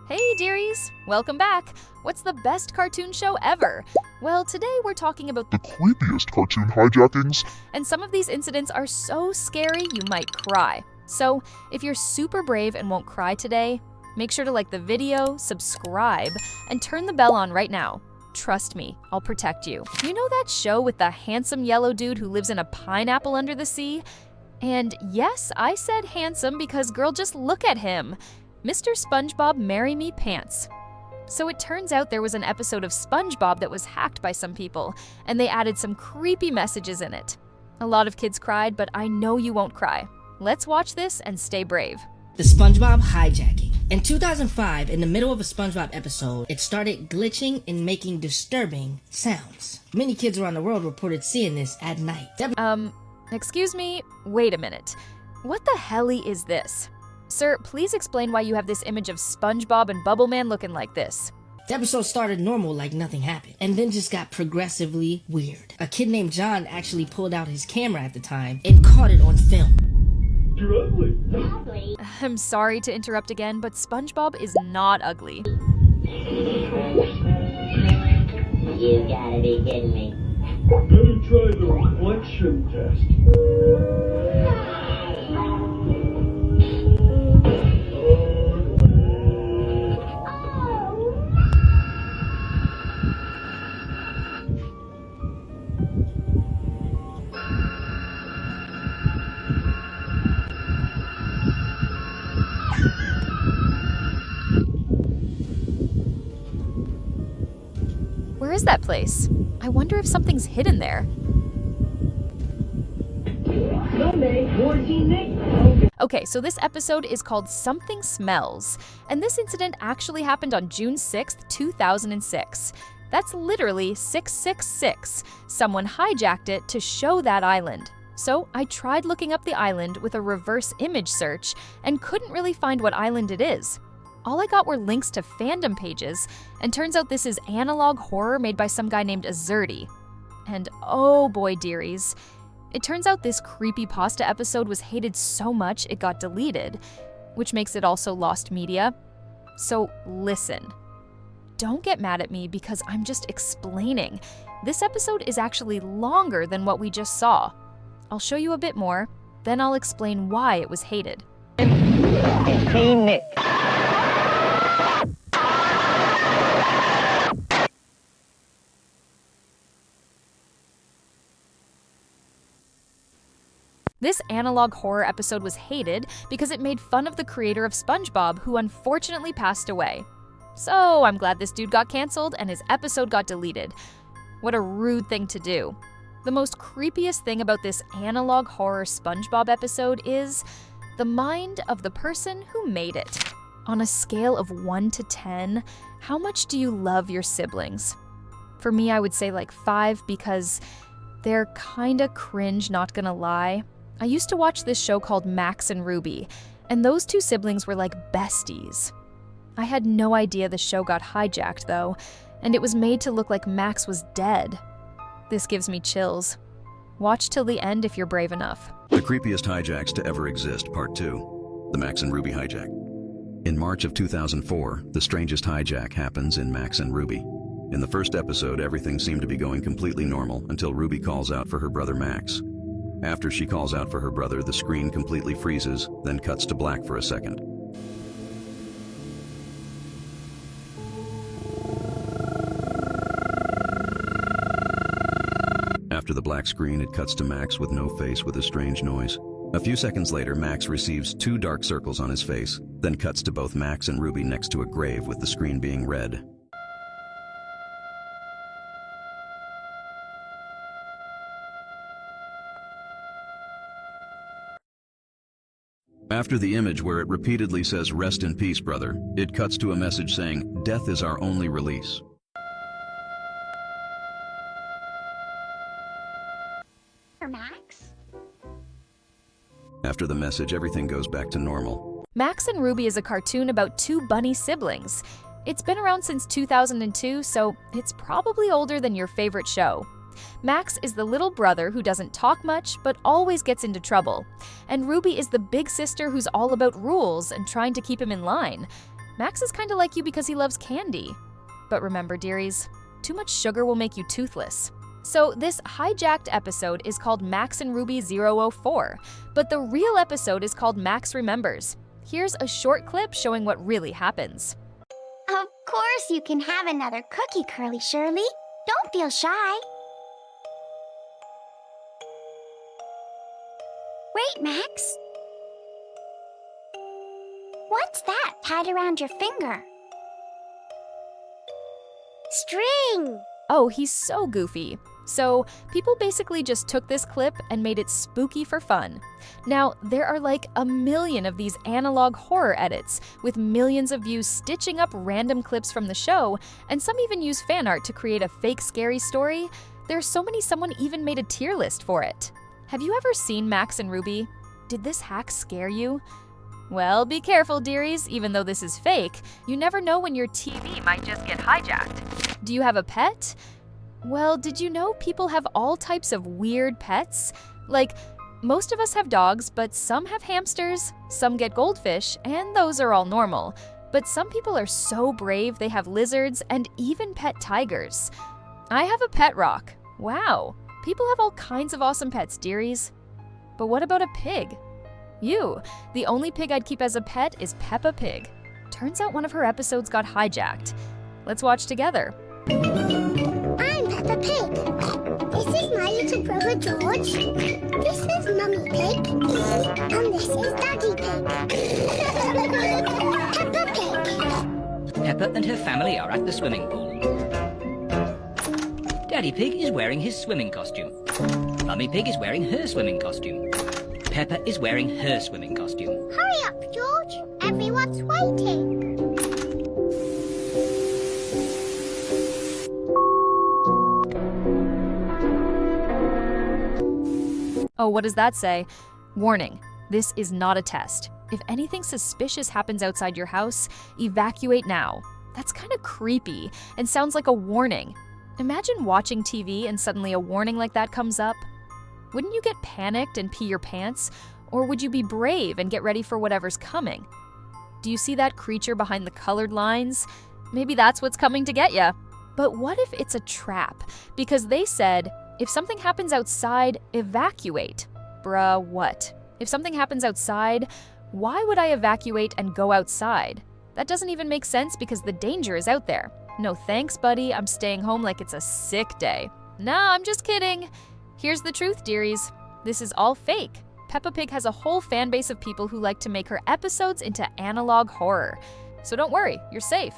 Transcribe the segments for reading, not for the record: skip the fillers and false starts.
Hey dearies, welcome back. What's the best cartoon show ever? Well, today we're talking about the creepiest cartoon hijackings. And some of these incidents are so scary you might cry. So, if you're super brave and won't cry today, make sure to like the video, subscribe, and turn the bell on right now. Trust me, I'll protect you. You know that show with the handsome yellow dude who lives in a pineapple under the sea? And yes, I said handsome because girl, just look at him. Mr. Spongebob Marry Me Pants. So it turns out there was an episode of Spongebob that was hacked by some people, and they added some creepy messages in it. A lot of kids cried, but I know you won't cry. Let's watch this and stay brave. The Spongebob hijacking. In 2005, in the middle of a Spongebob episode, it started glitching and making disturbing sounds. Many kids around the world reported seeing this at night. Excuse me, wait a minute. What the helly is this? Sir, please explain why you have this image of SpongeBob and Bubble Man looking like this. The episode started normal like nothing happened, and then just got progressively weird. A kid named John actually pulled out his camera at the time and caught it on film. You're ugly. I'm sorry to interrupt again, but SpongeBob is not ugly. You gotta be kidding me. Better try the reflection test. Where is that place? I wonder if something's hidden there. Okay, so this episode is called Something Smells, and this incident actually happened on June 6th, 2006. That's literally 666. Someone hijacked it to show that island. So I tried looking up the island with a reverse image search and couldn't really find what island it is. All I got were links to fandom pages, and turns out this is analog horror made by some guy named Azurdi. And oh boy, dearies. It turns out this creepypasta episode was hated so much it got deleted, which makes it also lost media. So listen. Don't get mad at me because I'm just explaining. This episode is actually longer than what we just saw. I'll show you a bit more, then I'll explain why it was hated. Hey, Nick. This analog horror episode was hated because it made fun of the creator of SpongeBob, who unfortunately passed away. So I'm glad this dude got canceled and his episode got deleted. What a rude thing to do. The most creepiest thing about this analog horror SpongeBob episode is the mind of the person who made it. On a scale of 1 to 10, how much do you love your siblings? For me, I would say like 5 because they're kinda cringe, not gonna lie. I used to watch this show called Max and Ruby, and those two siblings were like besties. I had no idea the show got hijacked though, and it was made to look like Max was dead. This gives me chills. Watch till the end if you're brave enough. The creepiest hijacks to ever exist, Part 2. The Max and Ruby hijack. In March of 2004, the strangest hijack happens in Max and Ruby. In the first episode, everything seemed to be going completely normal until Ruby calls out for her brother Max. After she calls out for her brother, the screen completely freezes, then cuts to black for a second. After the black screen, it cuts to Max with no face with a strange noise. A few seconds later, Max receives 2 dark circles on his face, then cuts to both Max and Ruby next to a grave with the screen being red. After the image where it repeatedly says, "Rest in peace, brother," it cuts to a message saying, "Death is our only release." Max? After the message, everything goes back to normal. Max and Ruby is a cartoon about 2 bunny siblings. It's been around since 2002, so it's probably older than your favorite show. Max is the little brother who doesn't talk much but always gets into trouble. And Ruby is the big sister who's all about rules and trying to keep him in line. Max is kind of like you because he loves candy. But remember, dearies, too much sugar will make you toothless. So this hijacked episode is called Max and Ruby 004, but the real episode is called Max Remembers. Here's a short clip showing what really happens. Of course you can have another cookie, Curly Shirley. Don't feel shy. Wait, Max. What's that tied around your finger? String! Oh, he's so goofy. So people basically just took this clip and made it spooky for fun. Now, there are like a million of these analog horror edits, with millions of views stitching up random clips from the show, and some even use fan art to create a fake scary story. There's so many someone even made a tier list for it. Have you ever seen Max and Ruby? Did this hack scare you? Well, be careful, dearies. Even though this is fake, you never know when your TV might just get hijacked. Do you have a pet? Well, did you know people have all types of weird pets? Like, most of us have dogs, but some have hamsters, some get goldfish, and those are all normal. But some people are so brave they have lizards and even pet tigers. I have a pet rock. Wow, people have all kinds of awesome pets, dearies. But what about a pig? You. The only pig I'd keep as a pet is Peppa Pig. Turns out one of her episodes got hijacked. Let's watch together. I'm Peppa Pig. This is my little brother George. This is Mummy Pig. And this is Daddy Pig. Peppa Pig. Peppa and her family are at the swimming pool. Daddy Pig is wearing his swimming costume. Mummy Pig is wearing her swimming costume. Peppa is wearing her swimming costume. Hurry up, George. Everyone's waiting. Oh, what does that say? Warning, this is not a test. If anything suspicious happens outside your house, evacuate now. That's kind of creepy and sounds like a warning. Imagine watching TV and suddenly a warning like that comes up. Wouldn't you get panicked and pee your pants? Or would you be brave and get ready for whatever's coming? Do you see that creature behind the colored lines? Maybe that's what's coming to get ya. But what if it's a trap? Because they said, if something happens outside, evacuate. Bruh, what? If something happens outside, why would I evacuate and go outside? That doesn't even make sense because the danger is out there. No thanks, buddy. I'm staying home like it's a sick day. Nah, I'm just kidding. Here's the truth, dearies. This is all fake. Peppa Pig has a whole fan base of people who like to make her episodes into analog horror. So don't worry, you're safe.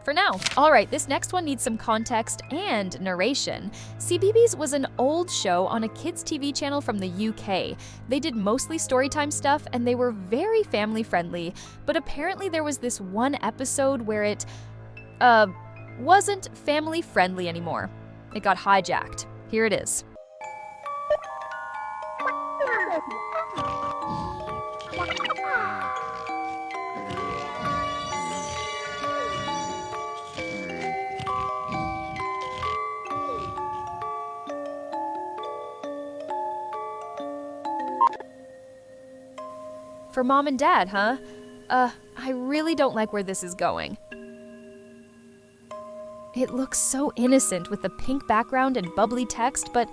For now. Alright, this next one needs some context and narration. CBeebies was an old show on a kids' TV channel from the UK. They did mostly storytime stuff and they were very family friendly, but apparently there was this one episode where it, wasn't family friendly anymore. It got hijacked. Here it is. For Mom and Dad, huh? I really don't like where this is going. It looks so innocent with the pink background and bubbly text, but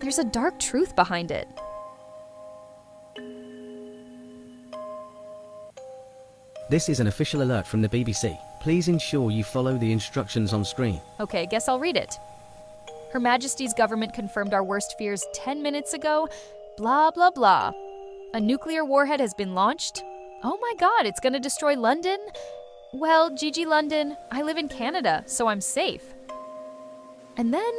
there's a dark truth behind it. This is an official alert from the BBC. Please ensure you follow the instructions on screen. Okay, guess I'll read it. Her Majesty's government confirmed our worst fears 10 minutes ago. Blah, blah, blah. A nuclear warhead has been launched? Oh my god, it's gonna destroy London? Well, GG London, I live in Canada, so I'm safe. And then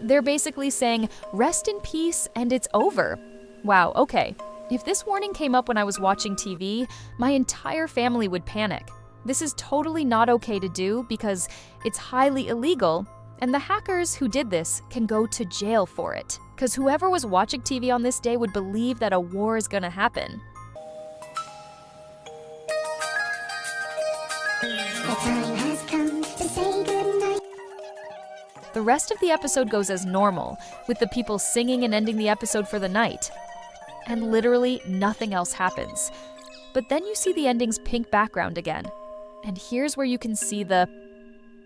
they're basically saying, rest in peace and it's over. Wow, okay. If this warning came up when I was watching TV, my entire family would panic. This is totally not okay to do because it's highly illegal, and the hackers who did this can go to jail for it. Because whoever was watching TV on this day would believe that a war is gonna happen. The time has come to say goodnight. The rest of the episode goes as normal, with the people singing and ending the episode for the night. And literally nothing else happens. But then you see the ending's pink background again. And here's where you can see the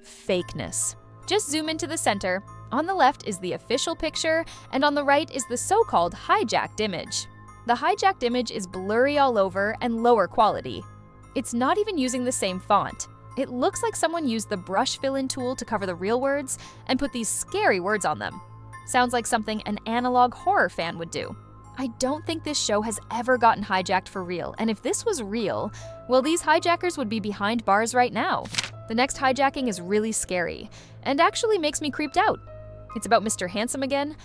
fakeness. Just zoom into the center. On the left is the official picture, and on the right is the so-called hijacked image. The hijacked image is blurry all over and lower quality. It's not even using the same font. It looks like someone used the brush fill-in tool to cover the real words and put these scary words on them. Sounds like something an analog horror fan would do. I don't think this show has ever gotten hijacked for real, and if this was real, well, these hijackers would be behind bars right now. The next hijacking is really scary, and actually makes me creeped out. It's about Mr. Handsome again.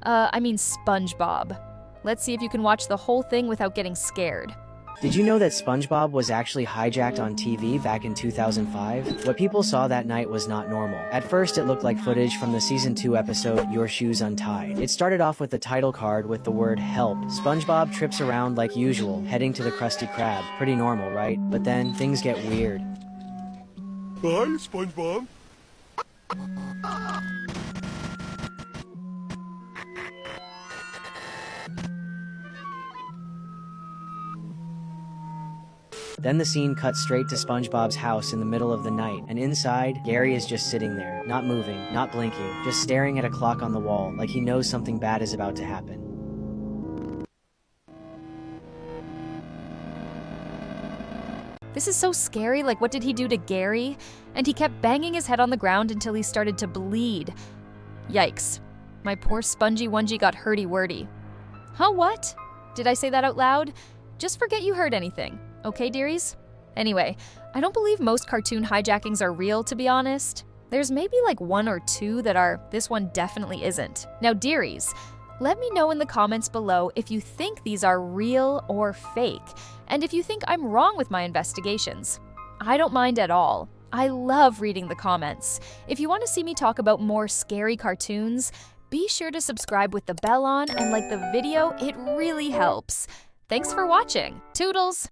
Spongebob. Let's see if you can watch the whole thing without getting scared. Did you know that Spongebob was actually hijacked on TV back in 2005? What people saw that night was not normal. At first, it looked like footage from the Season 2 episode, Your Shoes Untied. It started off with the title card with the word help. Spongebob trips around like usual, heading to the Krusty Krab. Pretty normal, right? But then, things get weird. Bye, SpongeBob. Then the scene cuts straight to SpongeBob's house in the middle of the night, and inside, Gary is just sitting there, not moving, not blinking, just staring at a clock on the wall like he knows something bad is about to happen. This is so scary, like what did he do to Gary? And he kept banging his head on the ground until he started to bleed. Yikes. My poor spongy onesie got hurdy-wordy. Huh, what? Did I say that out loud? Just forget you heard anything. Okay, dearies? Anyway, I don't believe most cartoon hijackings are real, to be honest. There's maybe like one or two that are, this one definitely isn't. Now, dearies, let me know in the comments below if you think these are real or fake, and if you think I'm wrong with my investigations. I don't mind at all. I love reading the comments. If you want to see me talk about more scary cartoons, be sure to subscribe with the bell on and like the video, it really helps. Thanks for watching. Toodles!